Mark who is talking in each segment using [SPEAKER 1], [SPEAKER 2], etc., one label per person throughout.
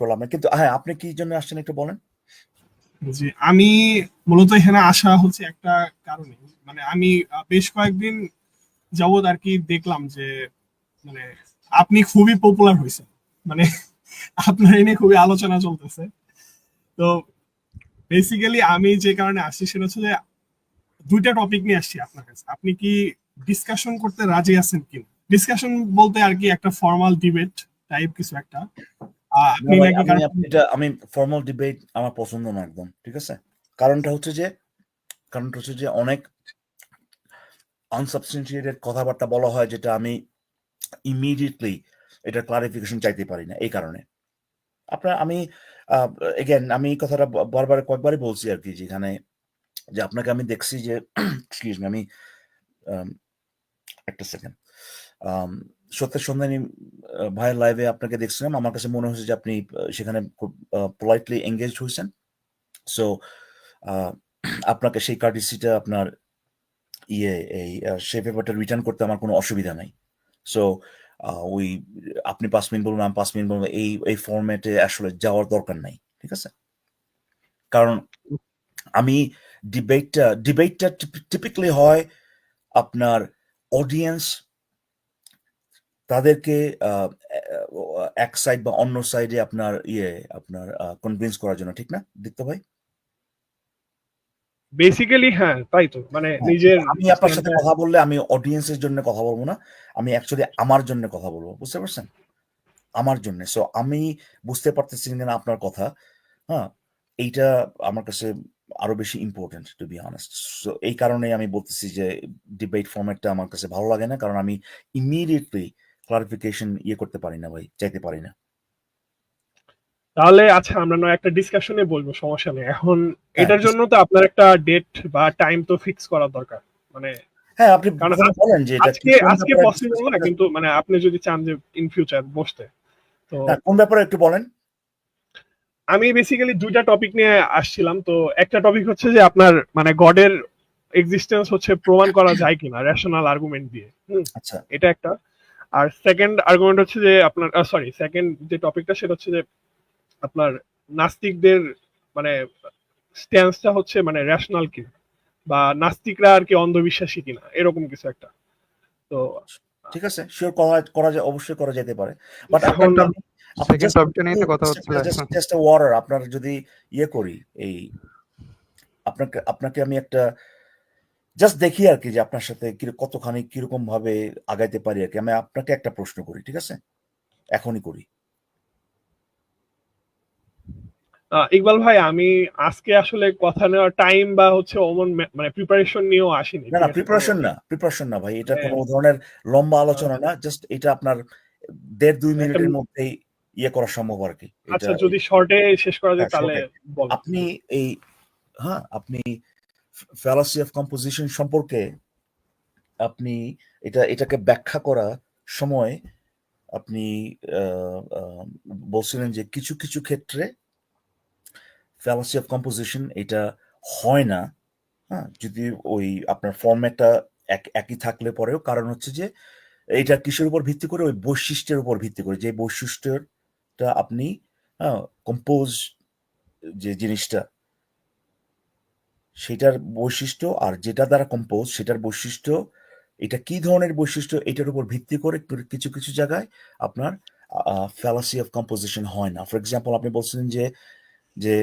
[SPEAKER 1] করলাম না, কিন্তু হ্যাঁ, আপনি কি জন্য আসছেন একটু বলেন।
[SPEAKER 2] জি, আমি মূলত এখানে আসা হচ্ছে একটা কারণে, মানে আমি বেশ কয়েকদিন যাবত আর কি দেখলাম যে মানে আপনি খুবই পপুলার হয়েছেন, মানে আপনার এনে খুবই আলোচনা চলতেছে। তো বেসিক্যালি আমি যে কারণে আসছি সেটা হচ্ছে যে দুইটা টপিক নিয়ে আসছি আপনার কাছে, আপনি কি ডিসকাশন করতে রাজি আছেন কিনা? ডিসকাশন বলতে আর কি একটা ফর্মাল ডিবেট টাইপ কিছু একটা।
[SPEAKER 1] না
[SPEAKER 2] আপনি
[SPEAKER 1] ভাই,
[SPEAKER 2] নাকি
[SPEAKER 1] আমি ফর্মাল ডিবেট আমার পছন্দ না একদম, ঠিক আছে। কারণটা হচ্ছে যে অনেক আনসাবস্টেন্টিয়েটেড কথাবার্তা বলা হয়, যেটা আমি ইমিডিয়েটলি এটা ক্লারিফিকেশন চাইতে পারি না। এই কারণে আমি এগেন আমি এই কথাটা বারবার কয়েকবারই বলছি আর কি, যেখানে যে আপনাকে আমি দেখছি যে এক্সকিউজ মি, আমি আম, একটা সেকেন্ড, সত্যের সন্ধানী ভাইয়ের লাইভে আপনাকে দেখছিলাম। আমার কাছে মনে হয়েছে যে আপনি সেখানে খুব পোলাইটলি এঙ্গেজ হয়েছেন। সো আপনাকে সেই কার্ডিসিটা আপনার এই সেই পেপারটা রিটার্ন করতে আমার কোনো অসুবিধা নাই। সো ওই আপনি 5 মিনিট বলুন, আমি 5 মিনিট বলবো, এই ফরম্যাটে আসলে যাওয়ার দরকার নাই, ঠিক আছে। কারণ আমি ডিবেটটা টিপিক্যালি হয় আপনার অডিয়েন্স তাদেরকে এক সাইড বা অন্য সাইডে আপনার কনভিন্স করার জন্য, ঠিক না দীপ্ত ভাই?
[SPEAKER 2] বেসিক্যালি হ্যাঁ তাই তো, মানে
[SPEAKER 1] হ্যাঁ,
[SPEAKER 2] নিজের
[SPEAKER 1] আমি আপনার সাথে কথা বললে আমি অডিয়েন্সের জন্য কথা বলবো না, আমি অ্যাকচুয়ালি আমার জন্য কথা বলবো, বুঝতে পারছেন? আমার জন্য। সো আমি বুঝতে পারতেছি না আপনার কথা। হ্যাঁ, এইটা আমার কাছে আরো বেশি important, to be honest. So এই কারণেই আমি বলতেছি যে ডিবেট ফরম্যাটটা আমার কাছে ভালো লাগে না, কারণ আমি ইমিডিয়েটলি ক্লারিফিকেশন করতে পারি না ভাই, চাইতে পারি না।
[SPEAKER 2] তাহলে আচ্ছা আমরা নয় একটা ডিসকাশনে বলবো, সমস্যা নেই এখন।
[SPEAKER 1] হ্যাঁ,
[SPEAKER 2] এটার জন্য তো আপনার একটা ডেট বা টাইম তো ফিক্স করা দরকার, মানে
[SPEAKER 1] হ্যাঁ, আপনি
[SPEAKER 2] কারণ
[SPEAKER 1] বলেন যে এটা
[SPEAKER 2] আজকে
[SPEAKER 1] কোন
[SPEAKER 2] আজকে
[SPEAKER 1] ব্যাপারে
[SPEAKER 2] পসিবল
[SPEAKER 1] ডিসকাস
[SPEAKER 2] না,
[SPEAKER 1] করতে।
[SPEAKER 2] কিন্তু মানে আপনি যদি চান যে ইন ফিউচার বসতে, তো
[SPEAKER 1] হ্যাঁ, কোন ব্যাপারে একটু বলেন।
[SPEAKER 2] আমি বেসিক্যালি দুইটা টপিক নিয়ে আসছিলাম। তো একটা টপিক হচ্ছে যে আপনার মানে গডের এক্সিস্টেন্স হচ্ছে প্রমাণ করা যায় কিনা রেশনাল আর্গুমেন্ট দিয়ে।
[SPEAKER 1] আচ্ছা,
[SPEAKER 2] এটা একটা। আর সেকেন্ড আর্গুমেন্ট হচ্ছে যে আপনার সরি সেকেন্ড যে টপিকটা সেটা হচ্ছে যে আপনার নাস্তিকদের মানে স্ট্যান্সটা হচ্ছে মানে রেশনাল কি, বা নাস্তিকরা আর কি অন্ধবিশ্বাসী কিনা, এরকম কিছু একটা। তো
[SPEAKER 1] ঠিক আছে, শিওর করা যায়, অবশ্যই করা যেতে পারে। বাট
[SPEAKER 2] এখন
[SPEAKER 1] আপনি
[SPEAKER 3] সেকেন্ড টপিকটা নিয়ে তো কথা হচ্ছিল।
[SPEAKER 1] জাস্ট ওয়াটার আপনার যদি করি, এই আপনাকে আপনাকে আমি একটা জাস্ট দেখি আর কি, যে আপনার সাথে কতখানি কিরকম ভাবে আগাইতে পারি আর কি। আমি আপনাকে একটা প্রশ্ন করি, ঠিক আছে, এখনই করি।
[SPEAKER 2] ইকবাল ভাই, আমি আজকে আসলে কথা নেওয়ার টাইম বা হচ্ছে অমন মানে প্রিপারেশন নিয়েও আসিনি,
[SPEAKER 1] না
[SPEAKER 2] ঠিক
[SPEAKER 1] না,
[SPEAKER 2] আছে? তো
[SPEAKER 1] প্রিপারেশন না ভাই, এটা
[SPEAKER 2] মানে
[SPEAKER 1] কোনো ধরনের লম্বা আলোচনা না, জাস্ট এটা আপনার 1.5-2
[SPEAKER 2] একটা,
[SPEAKER 1] মিনিটের মধ্যেই করা সম্ভব আর কি এটা।
[SPEAKER 2] আচ্ছা যদি শর্টে শেষ করা যায়
[SPEAKER 1] হ্যাঁ,
[SPEAKER 2] তাহলে
[SPEAKER 1] শর্টে।
[SPEAKER 2] বলেন।
[SPEAKER 1] আপনি এই হ্যাঁ, আপনি ফ্যালাসি অফ কম্পোজিশন সম্পর্কে আপনি এটাকে ব্যাখ্যা করা সময় আপনি বলছিলেন যে কিছু কিছু ক্ষেত্রে ফ্যালাসি অফ কম্পোজিশন এটা হয় না। হ্যাঁ, যদি ওই আপনার ফর্ম্যাটটা একই থাকলে পরেও, কারণ হচ্ছে যে এটা কিসের উপর ভিত্তি করে, ওই বৈশিষ্ট্যের উপর ভিত্তি করে, যে বৈশিষ্ট্যটা আপনি কম্পোজ যে জিনিসটা, সেটার বৈশিষ্ট্য আর যেটা দ্বারা কম্পোজ সেটার বৈশিষ্ট্য, এটা কি ধরনের বৈশিষ্ট্য, এটার উপর ভিত্তি করে কিছু কিছু জায়গায় আপনার ফ্যালাসি অফ কম্পোজিশন হয় না। ফর এক্সাম্পল, আপনি বলছিলেন যে যে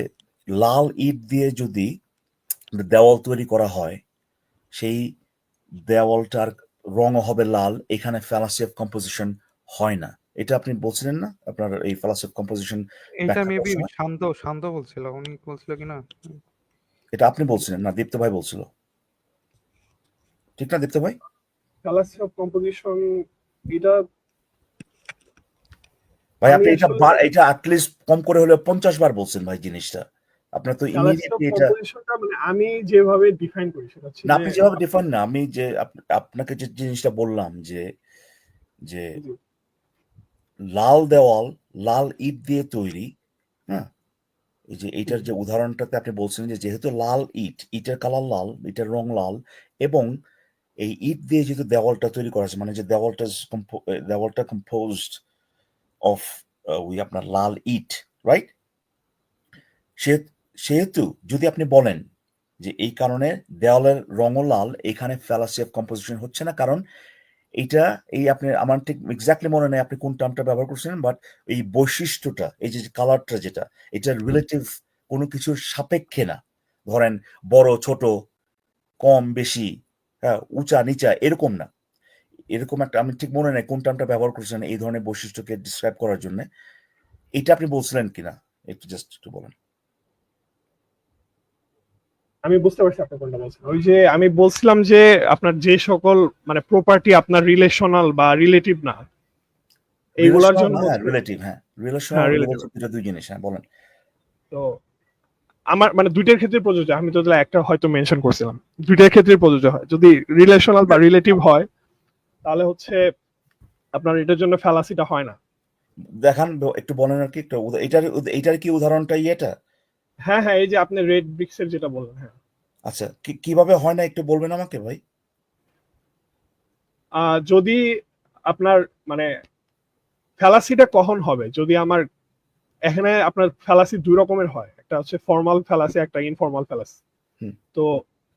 [SPEAKER 1] লাল ইট দিয়ে যদি দেওয়াল তৈরি করা হয়, সেই দেওয়ালটার রঙও হবে লাল, এখানে ফ্যালাসি অফ কম্পোজিশন হয় না। এটা আপনি বলছিলেন না আপনার এই ফ্যালাসি অফ কম্পোজিশন
[SPEAKER 3] এটা
[SPEAKER 1] ব্যাখ্যা করার
[SPEAKER 3] মেবি
[SPEAKER 1] সময়?
[SPEAKER 3] শান্ত শান্ত বলছিল, উনি বলছিল কিনা।
[SPEAKER 1] এটা আপনি বলছিলেন না, দীপ্ত ভাই বলছিল, ঠিক না দীপ্ত ভাই?
[SPEAKER 2] ফ্যালাসি অফ কম্পোজিশন এটা
[SPEAKER 1] ভাই
[SPEAKER 2] আমি
[SPEAKER 1] আপনি
[SPEAKER 2] আসলে
[SPEAKER 1] এটা অ্যাটলিস্ট কম করে হলে 50 বার বলছেন ভাই জিনিসটা। আপনার তো
[SPEAKER 2] ফ্যালাসি অফ
[SPEAKER 1] ইমিডিয়েটলি এটা
[SPEAKER 2] কম্পোজিশনটা মানে আমি যেভাবে ডিফাইন করি সেটা হচ্ছে
[SPEAKER 1] না,
[SPEAKER 2] যে
[SPEAKER 1] আপনি যেভাবে ডিফাইন না, আমি যে আপনাকে যে জিনিসটা বললাম যে যে
[SPEAKER 2] জি,
[SPEAKER 1] লাল দেওয়াল লাল ইট দিয়ে তৈরি। হ্যাঁ, এই যে এইটার
[SPEAKER 2] হুম,
[SPEAKER 1] যে উদাহরণটাতে আপনি বলছেন যে যেহেতু লাল ইটের কালার লাল, ইটের রং লাল, এবং এই ইট দিয়ে যেহেতু দেওয়ালটা তৈরি করা হয়েছে, মানে যে দেওয়ালটা কম্পোজড অফ ওই আপনার লাল ইট, রাইট? সেহেতু যদি আপনি বলেন যে এই কারণে দেওয়ালের রঙও লাল, এখানে ফ্যালাসি অফ কম্পোজিশন হচ্ছে না, কারণ এইটা এই আপনি আমার ঠিক এক্স্যাক্টলি মনে নেই আপনি কোন টার্মটা ব্যবহার করছেন, বাট এই বৈশিষ্ট্যটা, এই যে কালারটা যেটা, এটা রিলেটিভ কোনো কিছুর সাপেক্ষে না। ধরেন বড় ছোট, কম বেশি, হ্যাঁ, উঁচা নিচা, এরকম না। এরকম একটা আমি ঠিক মনে নেই কোন টার্মটা ব্যবহার করছেন এই ধরনের বৈশিষ্ট্যকে ডিসক্রাইব করার জন্য। এটা আপনি বলছিলেন কিনা একটু জাস্ট একটু বলেন।
[SPEAKER 2] আমি বুঝতে পারছি আপনি কোনটা বলছেন। ওই যে আমি বলছিলাম যে আপনার যে সকল মানে প্রপার্টি আপনার রিলেশনাল বা রিলেটিভ না, এইগুলার
[SPEAKER 1] রিলেশনাল
[SPEAKER 2] জন্য
[SPEAKER 1] না, হ্যাঁ
[SPEAKER 2] হচ্ছে
[SPEAKER 1] রিলেটিভ, হ্যাঁ রিলেশনাল
[SPEAKER 2] হ্যাঁ রিলেটিভ।
[SPEAKER 1] রিলেটিভ দুটো দুই জিনিস, হ্যাঁ বলেন।
[SPEAKER 2] তো আমার মানে দুইটার ক্ষেত্রে প্রযোজ্য, আমি তো তাহলে একটা হয়তো মেনশন করছিলাম, দুইটার ক্ষেত্রে প্রযোজ্য হয়। যদি রিলেশনাল বা রিলেটিভ হয় তাহলে হচ্ছে আপনার এটার জন্য ফ্যালাসিটা হয় না।
[SPEAKER 1] দেখান একটু বলেন আর কি একটু এটার কি উদাহরণটাই এটা?
[SPEAKER 2] হ্যাঁ হ্যাঁ, এই যে আপনি রেড ব্রিক্স এর যেটা বললেন, হ্যাঁ।
[SPEAKER 1] আচ্ছা, কিভাবে হয় না একটু বলবেন আমাকে ভাই?
[SPEAKER 2] যদি আপনার মানে ফ্যালাসিটা কখন হবে, যদি আমার এখানে আপনার ফ্যালাসি দুই রকমের হয়, একটা হচ্ছে ফর্মাল ফ্যালাসি, একটা ইনফর্মাল ফ্যালাসি।
[SPEAKER 1] হুম,
[SPEAKER 2] তো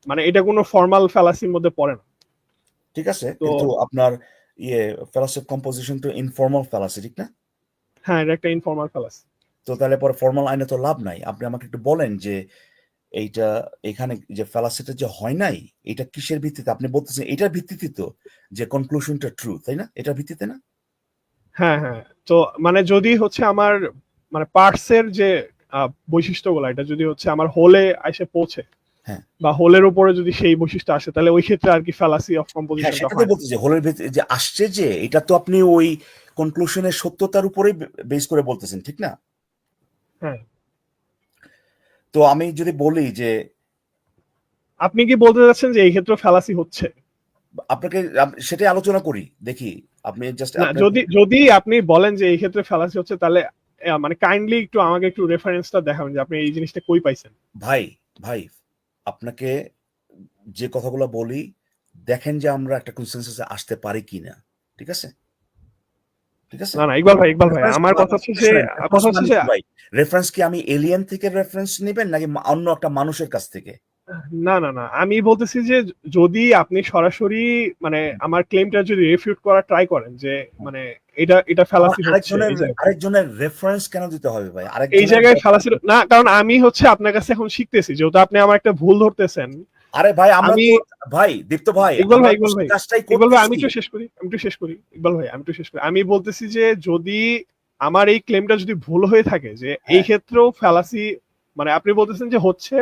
[SPEAKER 2] মানে এটা কোনো ফর্মাল ফ্যালাসির মধ্যে পড়ে না।
[SPEAKER 1] ঠিক আছে,
[SPEAKER 2] তো
[SPEAKER 1] কিন্তু আপনার ফ্যালাসি অফ কম্পোজিশন তো ইনফর্মাল ফ্যালাসি, ঠিক না?
[SPEAKER 2] হ্যাঁ, এটা একটা ইনফর্মাল ফ্যালাসি।
[SPEAKER 1] তো তাহলে পরে ফর্মাল আইনে তো লাভ নাই। আপনি আমাকে একটু বলেন যে এইটা এখানে যে ফ্যালাসিটা যে হয় নাই, এটা কিসের ভিত্তিতে আপনি বলতেছেন? এটার ভিত্তিতে তো যে কনক্লুশনটা ট্রু, তাই না? এটার ভিত্তিতে না?
[SPEAKER 2] হ্যাঁ হ্যাঁ, তো মানে যদি হচ্ছে আমার মানে পার্টসের যে বৈশিষ্ট্যগুলো, এটা যদি হচ্ছে আমার হোলে এসে পৌঁছে
[SPEAKER 1] হ্যাঁ
[SPEAKER 2] বা হোলের উপরে যদি সেই বৈশিষ্ট্য আসে, তাহলে ওই ক্ষেত্রে আর কি ফ্যালাসি অফ
[SPEAKER 1] হ্যাঁ,
[SPEAKER 2] কম্পোজিশনটা
[SPEAKER 1] সেটা তো
[SPEAKER 2] হয় না।
[SPEAKER 1] বলতেছি হোলের ভিতরে যে আসছে, যে এটা তো আপনি ওই কনক্লুশনের সত্যতার উপরেই বেস করে বলতেছেন, ঠিক না?
[SPEAKER 2] হ্যাঁ,
[SPEAKER 1] তো আমি যদি বলি যে
[SPEAKER 2] আপনি কি বলতে চাচ্ছেন যে এই ক্ষেত্রে ফ্যালাসি হচ্ছে?
[SPEAKER 1] আপনাকে সেটাই আলোচনা করি, দেখি আপনি জাস্ট
[SPEAKER 2] না,
[SPEAKER 1] আপনার।
[SPEAKER 2] যদি যদি আপনি বলেন যে এই ক্ষেত্রে ফ্যালাসি হচ্ছে, তাহলে মানে কাইন্ডলি একটু আমাকে একটু রেফারেন্সটা দেখাবেন যে আপনি এই জিনিসটা কই পাইছেন।
[SPEAKER 1] ভাই ভাই আপনাকে যে কথাগুলো বলি, দেখেন যে আমরা একটা কনসেনসাসে আসতে পারি কিনা, ঠিক আছে? ঠিক আছে,
[SPEAKER 2] না না, ইকবাল ভাই, ইকবাল ভাই,
[SPEAKER 1] রেফারেন্স
[SPEAKER 2] আমার কথা হচ্ছে যে
[SPEAKER 1] রেফারেন্স
[SPEAKER 2] কথা হচ্ছে
[SPEAKER 1] মানে
[SPEAKER 2] যে
[SPEAKER 1] কি ভাই? রেফারেন্স কি আমি এলিয়েন থেকে রেফারেন্স নেবেন নাকি অন্য একটা মানুষের কাছ থেকে?
[SPEAKER 2] না না না, আমি বলতেছি যে যদি আপনি সরাসরি মানে আমার ক্লেমটা যদি রিফিউট করা ট্রাই করেন যে মানে এটা এটা
[SPEAKER 1] আমার
[SPEAKER 2] ফ্যালাসি হচ্ছে
[SPEAKER 1] আরেকজনের
[SPEAKER 2] এই জায়গায়,
[SPEAKER 1] আরেকজনের রেফারেন্স কেন দিতে হবে ভাই?
[SPEAKER 2] এই
[SPEAKER 1] আরেকজনের
[SPEAKER 2] জায়গায় ফ্যালাসি না, কারণ আমি হচ্ছে আপনার কাছে এখন শিখতেছি, যেহেতু আপনি আমার একটা ভুল ধরতেছেন।
[SPEAKER 1] আরে ভাই আমরা
[SPEAKER 2] আমি
[SPEAKER 1] তো, ভাই দীপ্ত ভাই
[SPEAKER 2] ইকবাল
[SPEAKER 1] আমরা
[SPEAKER 2] ভাই,
[SPEAKER 1] তো
[SPEAKER 2] ইকবাল
[SPEAKER 1] সেই
[SPEAKER 2] ভাই,
[SPEAKER 1] কাজটাই
[SPEAKER 2] ইকবাল ভাই, আমি
[SPEAKER 1] করতেছি।
[SPEAKER 2] একটু শেষ করি, আমি একটু শেষ করি, ইকবাল ভাই, আমি একটু শেষ করি। আমি বলতেছি যে যদি আমার এই ক্লেমটা যদি ভুল হয়ে থাকে, যে এই
[SPEAKER 1] হ্যাঁ,
[SPEAKER 2] ক্ষেত্রেও ফ্যালাসি মানে আপনি বলতেছেন যে হচ্ছে,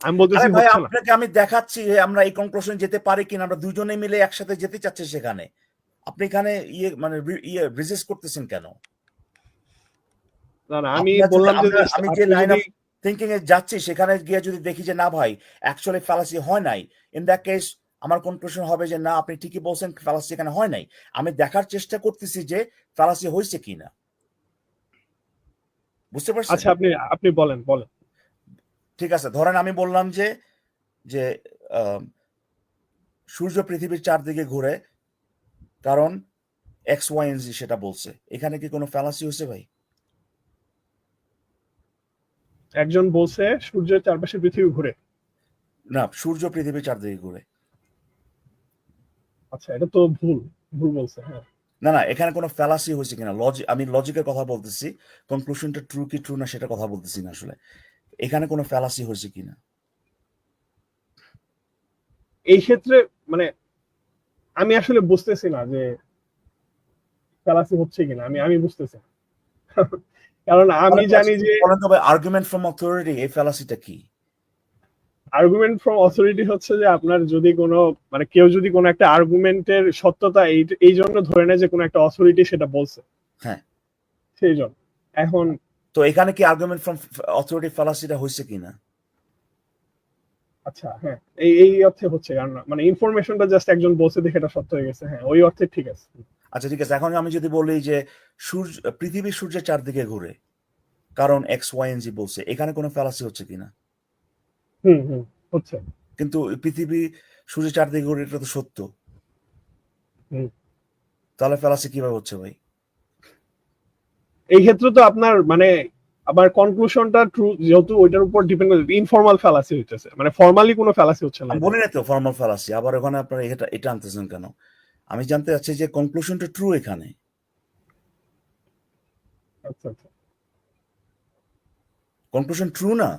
[SPEAKER 2] আমি বলতেছি
[SPEAKER 1] আরে ভাই
[SPEAKER 2] হচ্ছে না।
[SPEAKER 1] আপনাকে আমি দেখাচ্ছি যে আমরা এই কনক্লুশন যেতে পারি কিনা, আমরা দুজনে মিলে একসাথে যেতে চাচ্ছি সেখানে। আপনি এখানে মানে রেজিস্ট করতেছেন কেন?
[SPEAKER 2] না না, আমি
[SPEAKER 1] আপনার যদি
[SPEAKER 2] বললাম যে just
[SPEAKER 1] আমি যে
[SPEAKER 2] আপনি
[SPEAKER 1] লাইন
[SPEAKER 2] যদি
[SPEAKER 1] অফ থিংকিং এ যাচ্ছি সেখানে গিয়ে যদি দেখি যে না ভাই অ্যাকচুয়ালি ফ্যালাসি হয় নাই, ইন দ্যাট কেস আমার কনক্লুশন হবে যে না আপনি ঠিকই বলছেন, ফ্যালাসি এখানে হয় নাই। আমি দেখার চেষ্টা করতেছি যে ফ্যালাসি হয়েছে কিনা, বুঝতে পারছেন?
[SPEAKER 2] আচ্ছা, আপনি আপনি বলেন বলেন।
[SPEAKER 1] ঠিক আছে, ধরেন আমি বললাম যে যে আহ, সূর্য পৃথিবীর চারদিকে ঘুরে, কারণ এক্স ওয়াই এন জি সেটা বলছে। এখানে কি কোনো ফ্যালাসি হয়েছে ভাই?
[SPEAKER 2] একজন বলছে সূর্যের চারপাশে পৃথিবী ঘুরে।
[SPEAKER 1] না, সূর্য পৃথিবীর চারদিকে ঘুরে।
[SPEAKER 2] আচ্ছা, এটা তো ভুল, ভুল বলছে, হ্যাঁ।
[SPEAKER 1] না না, এখানে কোনো ফ্যালাসি হয়েছে কিনা, আমি লজিকের কথা বলতেছি। কনক্লুশনটা ট্রু কি ট্রু না সেটা কথা বলতেছি না আসলে। এখানে কোনো ফ্যালাসি হয়েছে কিনা।
[SPEAKER 2] এই ক্ষেত্রে মানে আমি আসলে বুঝতেছি না যে ফ্যালাসি হচ্ছে কিনা, আমি আমি বুঝতেছি না। কারণ আমি জানি যে
[SPEAKER 1] বলেন তো ভাই, আর্গুমেন্ট ফ্রম অথরিটি, এই ফ্যালাসিটা কি?
[SPEAKER 2] আর্গুমেন্ট ফ্রম অথরিটি হচ্ছে যে আপনার যদি কোনো মানে কেউ যদি কোনো একটা আর্গুমেন্টের সত্যতা এই এই জন্য ধরে নেয় যে কোনো একটা অথরিটি সেটা বলছে,
[SPEAKER 1] হ্যাঁ,
[SPEAKER 2] সেই জন্য। এখন
[SPEAKER 1] তো এখানে কি আর্গুমেন্ট ফ্রম অথরিটি ফ্যালাসিটা হয়েছে কিনা?
[SPEAKER 2] আচ্ছা, হ্যাঁ, এই এই অর্থে হচ্ছে, কারণ মানে ইনফরমেশনটা জাস্ট একজন বলছে দেখে এটা সত্য হয়ে গেছে, হ্যাঁ, ওই অর্থে ঠিক আছে।
[SPEAKER 1] আচ্ছা ঠিক আছে, এখন আমি যদি বলি যে পৃথিবী সূর্যের চারদিকে ঘুরে, কারণ এক্স ওয়াই এন জি বলছে, এখানে কোনো ফ্যালাসি হচ্ছে কিনা?
[SPEAKER 2] হুম হুম, হচ্ছে।
[SPEAKER 1] কিন্তু পৃথিবী সূর্যের চারদিকে ঘুরে এটা তো সত্য,
[SPEAKER 2] হুম,
[SPEAKER 1] তাহলে ফ্যালাসি কিভাবে হচ্ছে ভাই?
[SPEAKER 2] এই ক্ষেত্রে তো আপনার মানে আবার কনক্লুশনটা ট্রু যেহেতু ওইটার উপর ডিপেন্ড করে ইনফর্মাল ফ্যালাসি হইতেছে, মানে ফর্মালি কোনো ফ্যালাসি হচ্ছে না
[SPEAKER 1] আমি বলি না তো ফর্মাল ফ্যালাসি, আবার ওখানে আপনারা এটা আনতেছেন কেন? আমি জানতে চাচ্ছি যে কনক্লুশনটা ট্রু এখানে।
[SPEAKER 2] আচ্ছা আচ্ছা,
[SPEAKER 1] কনক্লুশন ট্রু না?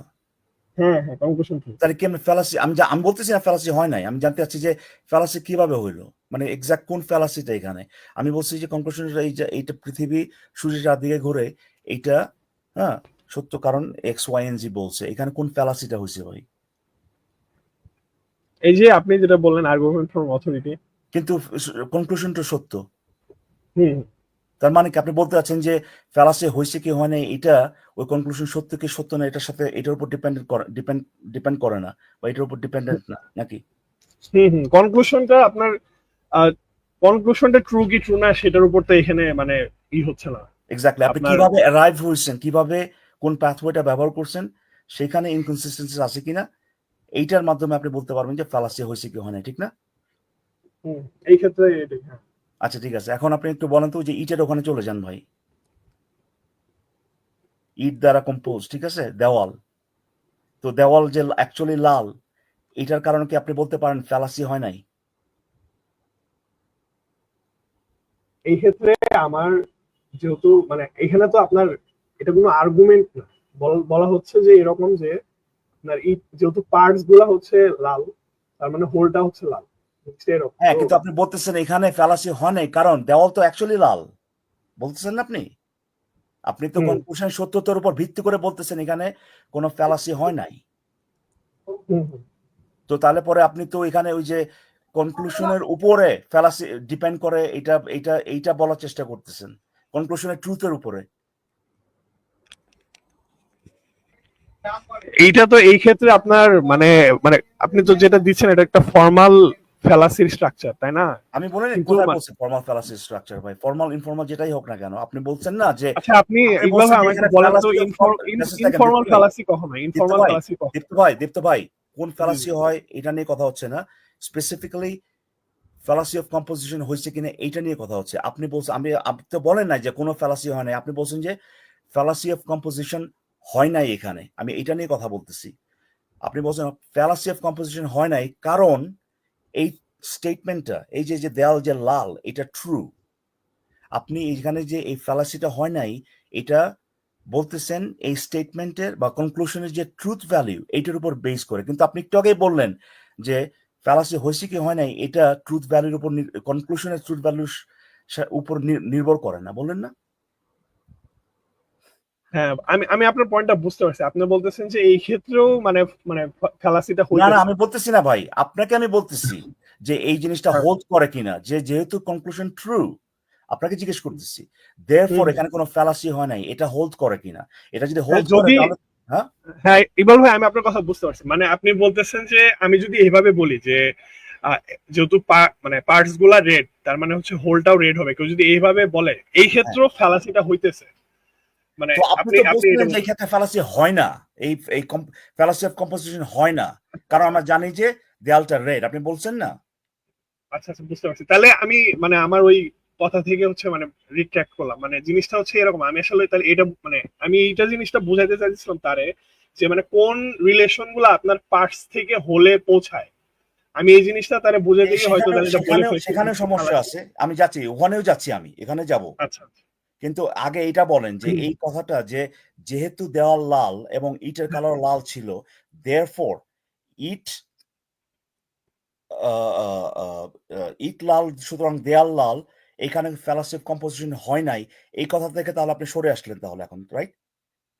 [SPEAKER 2] হ্যাঁ হ্যাঁ, কনক্লুশন ট্রু।
[SPEAKER 1] তাহলে কেমন ফ্যালাসি? আমি বলতেছি না ফ্যালাসি হয় নাই, আমি জানতে চাচ্ছি যে ফ্যালাসি কিভাবে হইলো, মানে এক্সাক্ট কোন ফ্যালাসিটা এখানে? আমি বলছি যে কনক্লুশনটা এই যে এইটা পৃথিবী সূর্যের চারদিকে ঘুরে, এইটা হ্যাঁ সত্য কারণ এক্স ওয়াই এন জি বলছে, এখানে কোন ফ্যালাসিটা হয়েছে ভাই?
[SPEAKER 2] এই যে আপনি যেটা বললেন আর্গুমেন্ট ফ্রম অথরিটি,
[SPEAKER 1] কিন্তু কনক্লুশনটা সত্য।
[SPEAKER 2] হুম,
[SPEAKER 1] তার মানে কি আপনি বলতে চাচ্ছেন যে ফ্যালাসি হয়েছে কি হয় না এটা ওই কনক্লুশন সত্য কি সত্য না এটার সাথে এটার উপর ডিপেন্ড করে না, বা এটার উপর ডিপেন্ডেন্ট না নাকি?
[SPEAKER 2] হুম হুম, কনক্লুশনটা আপনার কনক্লুশনটা ট্রু কি ট্রু না সেটার উপর তো এখানে মানে হচ্ছে না
[SPEAKER 1] এক্স্যাক্টলি, আপনি
[SPEAKER 2] আপনার।
[SPEAKER 1] কিভাবে অ্যারাইভ হয়েছেন, কিভাবে কোন পাথওয়েটা ব্যবহার করছেন, সেখানে ইনকনসিস্টেন্সি আছে কিনা এইটার মাধ্যমে আপনি বলতে পারবেন যে ফ্যালাসি হয়েছে কি হয় না, ঠিক না?
[SPEAKER 2] হুম, এই ক্ষেত্রে এটাই, হ্যাঁ।
[SPEAKER 1] আচ্ছা ঠিক আছে, এখন আপনি একটু বলেন তো যে ইটের ওখানে চলে যান ভাই। ইট দ্বারা কম্পোজ, ঠিক আছে, দেওয়াল। তো দেওয়াল যে অ্যাকচুয়ালি লাল, এটার কারণে কি আপনি বলতে পারেন ফ্যালাসি হয় নাই?
[SPEAKER 2] এই ক্ষেত্রে আমার যেহেতু মানে এখানে তো আপনার এটা কোনো আর্গুমেন্ট না, বলা হচ্ছে যে এরকম যে আপনার এই যেহেতু পার্টস গুলা হচ্ছে লাল, তার মানে হোলটা হচ্ছে লাল, বুঝছে এরকম
[SPEAKER 1] হ্যাঁ,
[SPEAKER 2] তো।
[SPEAKER 1] কিন্তু আপনি বলতেছেন এখানে ফ্যালাসি হয় নাই কারণ দেওয়াল তো অ্যাকচুয়ালি লাল, বলতেছেন না আপনি? আপনি তো
[SPEAKER 2] হুম
[SPEAKER 1] কনক্লুশন সত্যতার উপর ভিত্তি করে বলতেছেন এখানে কোনো ফ্যালাসি হয় নাই।
[SPEAKER 2] হুম হুম।
[SPEAKER 1] তো তাহলে পরে আপনি তো এখানে ওই যে কনক্লুশনের উপরে ফ্যালাসি ডিপেন্ড করে, এইটা বলার চেষ্টা করতেছেন কনক্লুশনের ট্রুথের উপরে।
[SPEAKER 2] এইটা তো এই ক্ষেত্রে আপনার মানে মানে আপনি তো যেটা দিচ্ছেন এটা একটা ফর্মাল ফ্যালাসির স্ট্রাকচার, তাই না?
[SPEAKER 1] আমি বলিনি
[SPEAKER 2] কিন্তু
[SPEAKER 1] কোথায় বলছি ফর্মাল ফ্যালাসি স্ট্রাকচার ভাই, ফর্মাল ইনফর্মাল যেটাই হোক না কেন, আপনি বলছেন না যে
[SPEAKER 2] আচ্ছা, আপনি
[SPEAKER 1] আপনি
[SPEAKER 2] ইকবাল
[SPEAKER 1] বলছেন
[SPEAKER 2] ভাই
[SPEAKER 1] যে
[SPEAKER 2] আমাকে
[SPEAKER 1] এখানে
[SPEAKER 2] বলেন তো
[SPEAKER 1] ফ্যালাসি অফ
[SPEAKER 2] ইনফর্মাল ফ্যালাসি কখন হয়,
[SPEAKER 1] দীপ্ত
[SPEAKER 2] ইনফর্মাল
[SPEAKER 1] ভাই
[SPEAKER 2] ফ্যালাসি কখন?
[SPEAKER 1] দীপ্ত ভাই কোন
[SPEAKER 2] জি
[SPEAKER 1] ফ্যালাসি
[SPEAKER 2] জি।
[SPEAKER 1] হয় এটা নিয়ে কথা হচ্ছে না, স্পেসিফিক্যালি ফ্যালাসি অফ কম্পোজিশন হয়েছে কিনা এইটা নিয়ে কথা হচ্ছে। আপনি বলছেন, আপনি তো বলেন নাই যে কোনো ফ্যালাসি হয় নাই, আপনি বলছেন যে ফ্যালাসি অফ কম্পোজিশন হয় নাই এখানে, আমি এটা নিয়ে কথা বলতেছি। আপনি বলছেন ফ্যালাসি অফ কম্পোজিশন হয় নাই কারণ এই স্টেটমেন্টটা এই যে যে দেয়াল যে লাল এটা ট্রু। আপনি এখানে যে এই ফ্যালাসিটা হয় নাই এটা বলতেছেন এই স্টেটমেন্টের বা কনক্লুশনের যে ট্রুথ ভ্যালু এইটার উপর বেস করে, কিন্তু আপনি একটু আগেই বললেন যে ফ্যালাসি হয়েছে কি হয় নাই এটা ট্রুথ ভ্যালুর উপর কনক্লুশনের ট্রুথ ভ্যালুর উপর নির্ভর করে না, বললেন না?
[SPEAKER 2] হ্যাঁ, আমি আমি আপনার পয়েন্টটা বুঝতে পারছি। আপনি বলতেছেন যে এই ক্ষেত্রেও মানে মানে ফ্যালাসিটা
[SPEAKER 1] না না
[SPEAKER 2] হইতেছে।
[SPEAKER 1] আমি বলতেছি না ভাই, আপনাকে আমি বলতেছি যে এই জিনিসটা
[SPEAKER 2] হ্যাঁ।
[SPEAKER 1] হোল্ড করে কিনা, যে যেহেতু কনক্লুশন ট্রু আপনাকে জিজ্ঞেস করতেছি,
[SPEAKER 2] হুম,
[SPEAKER 1] দেয়ারফর
[SPEAKER 2] হুম।
[SPEAKER 1] এখানে কোনো ফ্যালাসি হয় নাই, এটা হোল্ড করে কিনা। এটা যদি
[SPEAKER 2] হ্যাঁ,
[SPEAKER 1] হোল্ড করে
[SPEAKER 2] যদি
[SPEAKER 1] তাহলে হ্যাঁ
[SPEAKER 2] হ্যাঁ ইকবাল ভাই আমি আপনার কথা বুঝতে পারছি। মানে আপনি বলতেছেন যে আমি যদি এইভাবে বলি যে আহ, যেহেতু মানে পার্টস গুলা রেড, তার মানে হচ্ছে হোলটাও রেড হবে, কেউ যদি এইভাবে বলে এই
[SPEAKER 1] হ্যাঁ।
[SPEAKER 2] ক্ষেত্রেও ফ্যালাসিটা হইতেছে। মানে
[SPEAKER 1] তো আপনি
[SPEAKER 2] আপনি
[SPEAKER 1] তো
[SPEAKER 2] আপনি এটা
[SPEAKER 1] বলছিলেন যে এই ক্ষেত্রে ফ্যালাসি হয় না, এই এই ফ্যালাসি অফ কম্পোজিশন হয় না কারণ আমরা জানি যে দেয়ালটা রেড, আপনি বলছেন না?
[SPEAKER 2] আচ্ছা আচ্ছা, বুঝতে পারছি। তাহলে আমি মানে আমার ওই কথা থেকে হচ্ছে মানে রিট্র্যাক্ট করলাম। মানে জিনিসটা হচ্ছে এরকম, আমি আসলে তাহলে এটা মানে আমি এইটা জিনিসটা বুঝাইতে চাইছিলাম তারে, যে মানে কোন রিলেশন গুলো আপনার পার্টস থেকে হলে পৌঁছায়। আমি এই জিনিসটা তারে বুঝাইতে গিয়ে হয়তো
[SPEAKER 1] সেখানেও
[SPEAKER 2] তাহলে এটা বলে
[SPEAKER 1] সেখানেও
[SPEAKER 2] ফেলছি
[SPEAKER 1] সেখানেও
[SPEAKER 2] কিছু
[SPEAKER 1] সমস্যা
[SPEAKER 2] fallacy।
[SPEAKER 1] আছে, আমি যাচ্ছি ওখানেও যাচ্ছি, আমি এখানে যাব।
[SPEAKER 2] আচ্ছা আচ্ছা।
[SPEAKER 1] কিন্তু আগে এটা বলেন যে এই কথাটা যে যেহেতু দেওয়াল লাল এবং ইটের কালার লাল ছিল, দেয়ারফর ইট ইট লাল সুতরাং দেয়াল লাল, এখানে ফ্যালাসি কম্পোজিশন হয় নাই, এই কথা থেকে তাহলে আপনি সরে আসলেন তাহলে এখন, রাইট?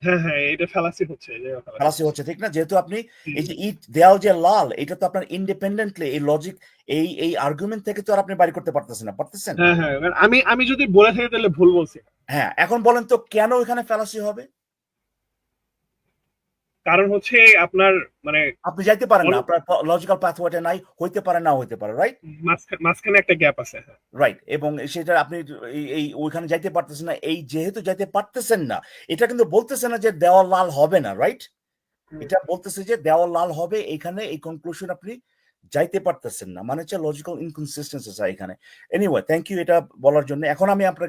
[SPEAKER 2] হ্যাঁ হ্যাঁ, এটা ফ্যালাসি হচ্ছে, এই জায়গায় ফ্যালাসি
[SPEAKER 1] ফ্যালাসি
[SPEAKER 2] হচ্ছে।
[SPEAKER 1] হচ্ছে ঠিক না, যেহেতু আপনি
[SPEAKER 2] জি,
[SPEAKER 1] এই
[SPEAKER 2] জি।
[SPEAKER 1] যে ইট দেয়াল যে লাল এটা তো আপনার ইন্ডিপেন্ডেন্টলি এই লজিক এই আর্গুমেন্ট থেকে তো আর আপনি বাড়ি করতে পারতেছেন না, পারতেছেন?
[SPEAKER 2] হ্যাঁ হ্যাঁ, মানে আমি আমি যদি বলে থাকি তাহলে ভুল বলছি।
[SPEAKER 1] হ্যাঁ, এখন বলেন তো কেন এখানে ফ্যালাসি হবে?
[SPEAKER 2] কারণ হচ্ছে আপনার মানে
[SPEAKER 1] আপনি যাইতে পারেন না, আপনার লজিক্যাল পাথওয়েটা নাই, হইতে পারে না হইতে পারে, রাইট?
[SPEAKER 2] মাঝখানে একটা গ্যাপ আছে, হ্যাঁ।
[SPEAKER 1] রাইট, এবং সেটা আপনি এই ওইখানে যাইতে পারতেছেন না, এই যেহেতু যাইতে পারতেছেন না এটা কিন্তু বলতেছে না যে দেওয়াল লাল হবে না, রাইট? এটা বলতেছে যে দেওয়াল লাল হবে, এখানে এই কনক্লুশন আপনি যাইতে পারতেছেন না, মানে হচ্ছে লজিক্যাল ইনকনসিস্টেন্সি এখানে। এনিওয়ে থ্যাংক ইউ এটা বলার জন্য। এখন আমি আপনাকে